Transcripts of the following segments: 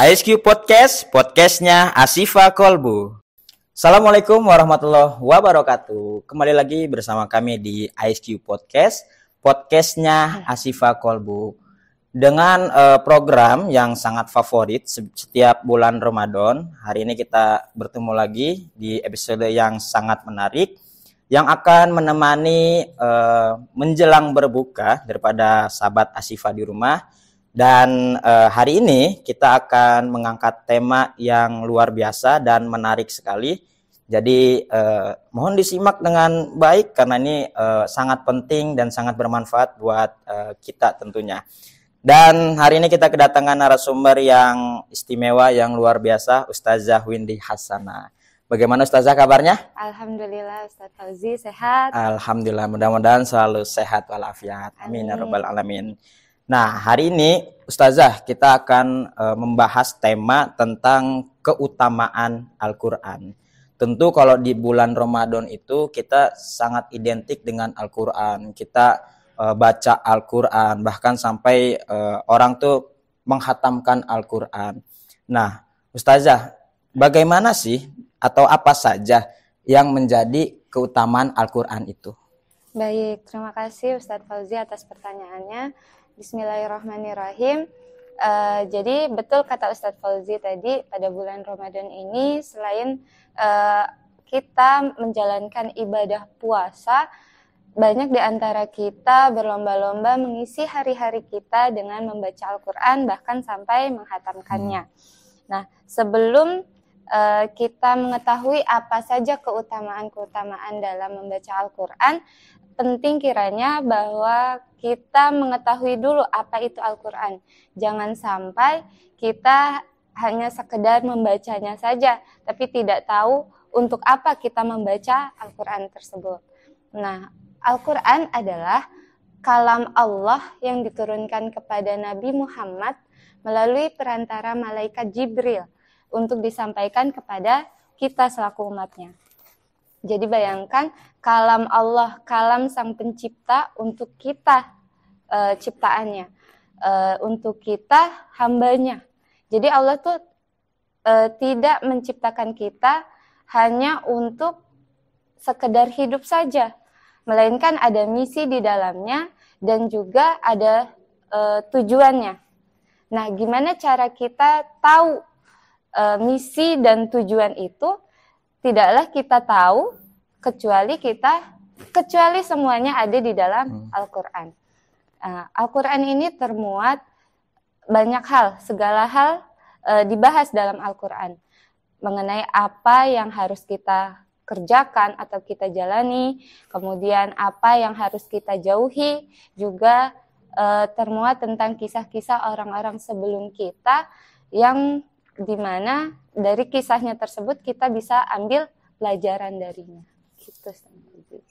ISQ Podcast, podcastnya Asifa Kolbu. Assalamualaikum warahmatullahi wabarakatuh. Kembali lagi bersama kami di ISQ Podcast, podcastnya Asifa Kolbu. Dengan program yang sangat favorit setiap bulan Ramadan. Hari ini kita bertemu lagi di episode yang sangat menarik, yang akan menemani menjelang berbuka daripada sahabat Asifa di rumah. Dan hari ini kita akan mengangkat tema yang luar biasa dan menarik sekali. Jadi mohon disimak dengan baik karena ini sangat penting dan sangat bermanfaat buat kita tentunya. Dan hari ini kita kedatangan narasumber yang istimewa, yang luar biasa, Ustazah Windy Hasanah. Bagaimana Ustazah kabarnya? Alhamdulillah Ustaz Fauzi sehat. Alhamdulillah, mudah-mudahan selalu sehat walafiat. Amin ya rabbal alamin. Nah, hari ini Ustazah kita akan membahas tema tentang keutamaan Al-Quran. Tentu kalau di bulan Ramadan itu kita sangat identik dengan Al-Quran. Kita baca Al-Quran, bahkan sampai orang tuh menghatamkan Al-Quran. Nah, Ustazah, bagaimana sih atau apa saja yang menjadi keutamaan Al-Quran itu? Baik, terima kasih Ustaz Fauzi atas pertanyaannya. Bismillahirrahmanirrahim. Jadi betul kata Ustadz Fauzi tadi, pada bulan Ramadan ini selain kita menjalankan ibadah puasa, banyak di antara kita berlomba-lomba mengisi hari-hari kita dengan membaca Al-Quran, bahkan sampai menghatamkannya. Nah, sebelum kita mengetahui apa saja keutamaan-keutamaan dalam membaca Al-Quran, penting kiranya bahwa kita mengetahui dulu apa itu Al-Quran. Jangan sampai kita hanya sekedar membacanya saja, tapi tidak tahu untuk apa kita membaca Al-Quran tersebut. Nah, Al-Quran adalah kalam Allah yang diturunkan kepada Nabi Muhammad melalui perantara malaikat Jibril untuk disampaikan kepada kita selaku umatnya. Jadi bayangkan kalam Allah, kalam sang pencipta untuk kita ciptaannya, untuk kita hambanya. Jadi Allah tuh tidak menciptakan kita hanya untuk sekedar hidup saja, melainkan ada misi di dalamnya dan juga ada tujuannya. Nah, gimana cara kita tahu misi dan tujuan itu? Tidaklah kita tahu kecuali semuanya ada di dalam Al-Quran. Al-Quran ini termuat banyak hal, segala hal dibahas dalam Al-Quran. Mengenai apa yang harus kita kerjakan atau kita jalani, kemudian apa yang harus kita jauhi, juga termuat tentang kisah-kisah orang-orang sebelum kita yang dimana dari kisahnya tersebut kita bisa ambil pelajaran darinya. Gitu.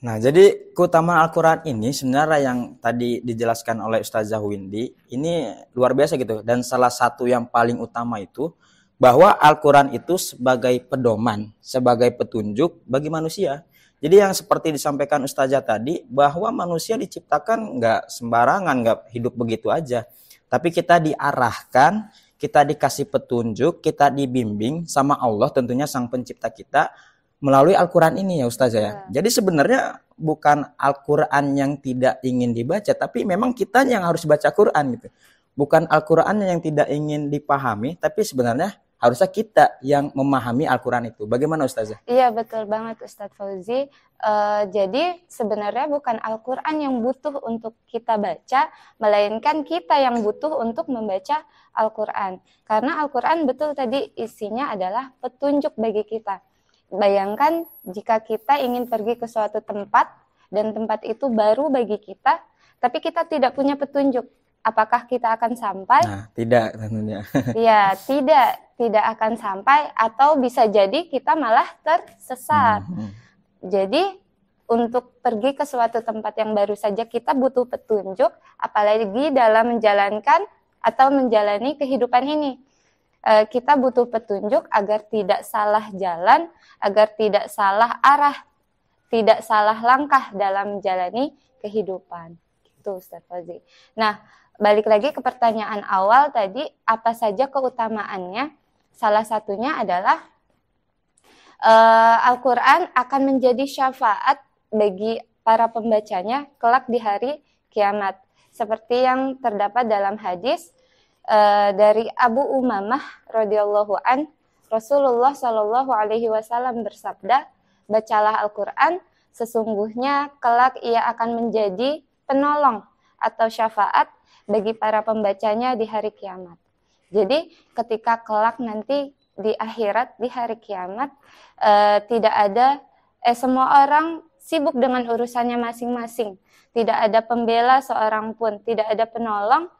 Nah, jadi keutamaan Al-Quran ini sebenarnya yang tadi dijelaskan oleh Ustazah Windy ini luar biasa gitu. Dan salah satu yang paling utama itu bahwa Al-Quran itu sebagai pedoman, sebagai petunjuk bagi manusia. Jadi yang seperti disampaikan Ustazah tadi, bahwa manusia diciptakan nggak sembarangan, nggak hidup begitu aja. Tapi kita diarahkan, kita dikasih petunjuk, kita dibimbing sama Allah, tentunya sang pencipta kita, melalui Al-Quran ini ya Ustazah ya. Jadi sebenarnya bukan Al-Quran yang tidak ingin dibaca, tapi memang kita yang harus baca Quran gitu. Bukan Al-Quran yang tidak ingin dipahami, tapi sebenarnya harusnya kita yang memahami Al-Quran itu. Bagaimana Ustazah? Iya, betul banget Ustadz Fauzi. Jadi sebenarnya bukan Al-Quran yang butuh untuk kita baca, melainkan kita yang butuh untuk membaca Al-Quran. Karena Al-Quran betul tadi isinya adalah petunjuk bagi kita. Bayangkan jika kita ingin pergi ke suatu tempat dan tempat itu baru bagi kita, tapi kita tidak punya petunjuk. Apakah kita akan sampai? Nah, tidak tentunya. Ya, tidak akan sampai, atau bisa jadi kita malah tersesat. Jadi untuk pergi ke suatu tempat yang baru saja kita butuh petunjuk, apalagi dalam menjalankan atau menjalani kehidupan ini. Kita butuh petunjuk agar tidak salah jalan, agar tidak salah arah, tidak salah langkah dalam menjalani kehidupan. Itu Ustaz Fauzi. Nah, balik lagi ke pertanyaan awal tadi, apa saja keutamaannya? Salah satunya adalah Al-Quran akan menjadi syafaat bagi para pembacanya kelak di hari kiamat. Seperti yang terdapat dalam hadis dari Abu Umamah radhiyallahu an, Rasulullah Shallallahu alaihi wasallam bersabda, bacalah Al-Quran, sesungguhnya kelak ia akan menjadi penolong atau syafaat bagi para pembacanya di hari kiamat. Jadi ketika kelak nanti di akhirat, di hari kiamat, tidak ada, semua orang sibuk dengan urusannya masing-masing. Tidak ada pembela seorang pun, tidak ada penolong.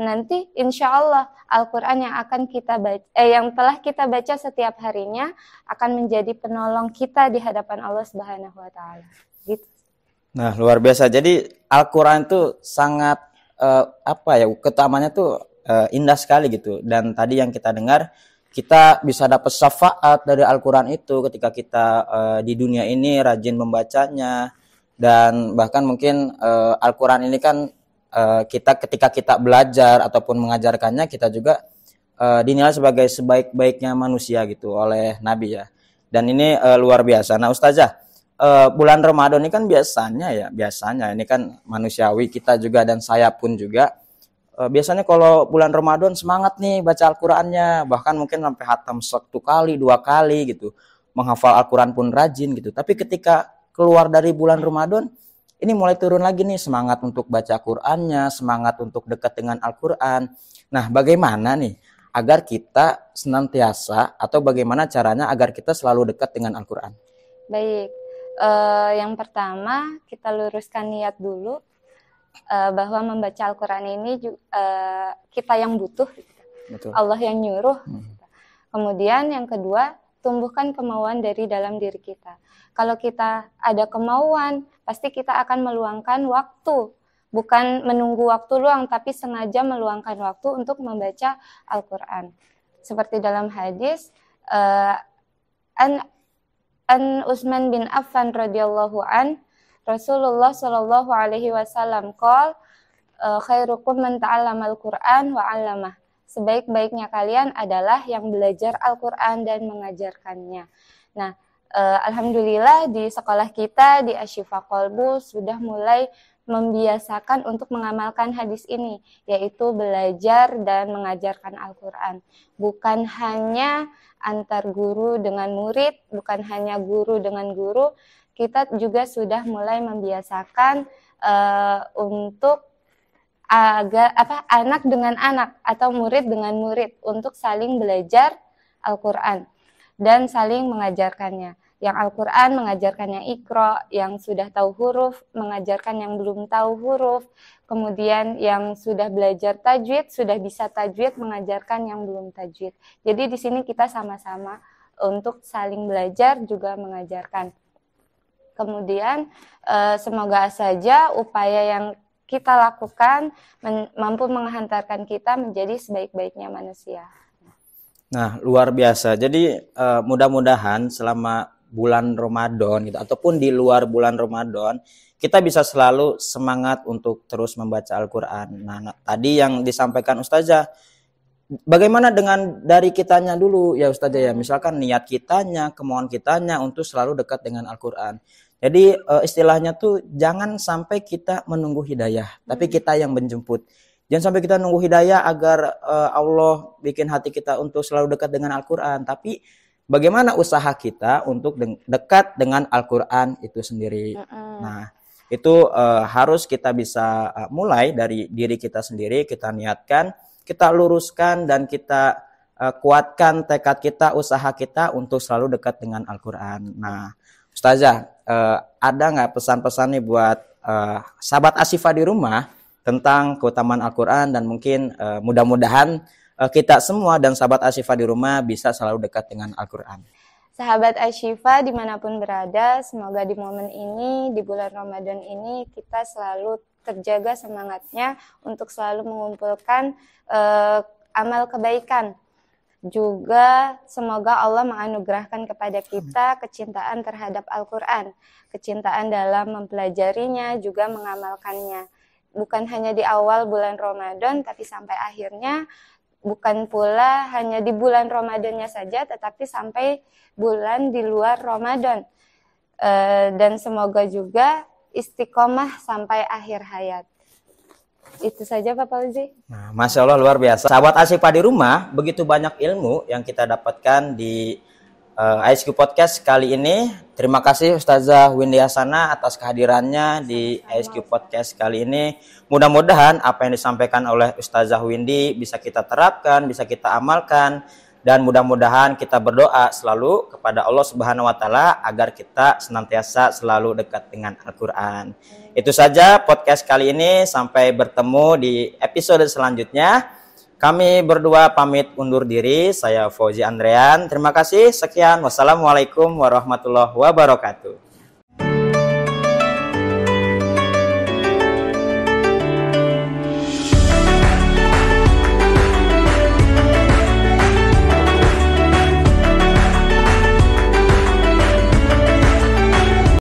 Nanti insya Allah Al-Quran yang akan kita baca, yang telah kita baca setiap harinya akan menjadi penolong kita di hadapan Allah Subhanahu Wa Taala. Gitu. Nah, luar biasa. Jadi Al-Quran itu sangat keutamaannya tuh indah sekali gitu. Dan tadi yang kita dengar, kita bisa dapat syafaat dari Al-Quran itu ketika kita di dunia ini rajin membacanya. Dan bahkan mungkin Al-Quran ini kan ketika kita belajar ataupun mengajarkannya, kita juga dinilai sebagai sebaik-baiknya manusia gitu oleh Nabi ya. Dan ini luar biasa. Nah Ustazah, bulan Ramadan ini kan biasanya ini kan manusiawi, kita juga dan saya pun juga biasanya kalau bulan Ramadan semangat nih baca Al-Qurannya, bahkan mungkin sampai hatam 1 kali 2 kali gitu, menghafal Al-Quran pun rajin gitu. Tapi ketika keluar dari bulan Ramadan, ini mulai turun lagi nih semangat untuk baca Qurannya, semangat untuk dekat dengan Al-Quran. Nah, bagaimana nih agar kita senantiasa, atau bagaimana caranya agar kita selalu dekat dengan Al-Quran? Baik, yang pertama kita luruskan niat dulu, bahwa membaca Al-Quran ini kita yang butuh, Betul. Allah yang nyuruh. Kemudian yang kedua, tumbuhkan kemauan dari dalam diri kita. Kalau kita ada kemauan, pasti kita akan meluangkan waktu. Bukan menunggu waktu luang, tapi sengaja meluangkan waktu untuk membaca Al-Quran. Seperti dalam hadis, An Utsman bin Affan radhiyallahu an, Rasulullah Shallallahu alaihi wasallam qol, khairukum man ta'allamal Qur'an wa 'allamah. Sebaik-baiknya kalian adalah yang belajar Al-Qur'an dan mengajarkannya. Nah, alhamdulillah di sekolah kita di Asyifa Qalbu sudah mulai membiasakan untuk mengamalkan hadis ini, yaitu belajar dan mengajarkan Al-Qur'an. Bukan hanya antar guru dengan murid, bukan hanya guru dengan guru, kita juga sudah mulai membiasakan untuk anak dengan anak atau murid dengan murid untuk saling belajar Al-Quran dan saling mengajarkannya. Yang Al-Quran mengajarkannya Iqra, yang sudah tahu huruf mengajarkan yang belum tahu huruf, kemudian yang sudah belajar tajwid, sudah bisa tajwid mengajarkan yang belum tajwid. Jadi di sini kita sama-sama untuk saling belajar juga mengajarkan. Kemudian semoga saja upaya yang kita lakukan mampu menghantarkan kita menjadi sebaik-baiknya manusia. Nah, luar biasa. Jadi mudah-mudahan selama bulan Ramadan gitu, ataupun di luar bulan Ramadan, kita bisa selalu semangat untuk terus membaca Al-Quran. Nah, tadi yang disampaikan Ustazah, bagaimana dengan dari kitanya dulu ya Ustazah ya, misalkan niat kitanya, kemauan kitanya untuk selalu dekat dengan Al-Quran. Jadi istilahnya tuh jangan sampai kita menunggu hidayah, tapi kita yang menjemput. Jangan sampai kita nunggu hidayah agar Allah bikin hati kita untuk selalu dekat dengan Al-Quran, tapi bagaimana usaha kita untuk dekat dengan Al-Quran itu sendiri. Nah, itu harus kita bisa mulai dari diri kita sendiri, kita niatkan, kita luruskan, dan kita kuatkan tekad kita, usaha kita untuk selalu dekat dengan Al-Quran. Nah, Ustazah, ada nggak pesan-pesan nih buat sahabat Asyifa di rumah tentang keutamaan Al-Quran, dan mungkin mudah-mudahan kita semua dan sahabat Asyifa di rumah bisa selalu dekat dengan Al-Quran. Sahabat Asyifa dimanapun berada, semoga di momen ini, di bulan Ramadan ini, kita selalu terjaga semangatnya untuk selalu mengumpulkan amal kebaikan. Juga semoga Allah menganugerahkan kepada kita kecintaan terhadap Al-Quran, kecintaan dalam mempelajarinya, juga mengamalkannya. bukan hanya di awal bulan Ramadan, tapi sampai akhirnya, bukan pula hanya di bulan Ramadannya saja, tetapi sampai bulan di luar Ramadan. Dan semoga juga istiqomah sampai akhir hayat. Itu saja Pak Fauzi. Nah, Masya Allah, luar biasa. Sahabat Asyifa di rumah, begitu banyak ilmu yang kita dapatkan di ISQ Podcast kali ini. Terima kasih Ustazah Windy Hasanah atas kehadirannya di ISQ Podcast kali ini. Mudah-mudahan apa yang disampaikan oleh Ustazah Windy bisa kita terapkan, bisa kita amalkan, dan mudah-mudahan kita berdoa selalu kepada Allah Subhanahu wa taala agar kita senantiasa selalu dekat dengan Al-Qur'an. Itu saja podcast kali ini, sampai bertemu di episode selanjutnya. Kami berdua pamit undur diri. Saya Fauzi Andrean. Terima kasih. Sekian. Wassalamualaikum warahmatullahi wabarakatuh.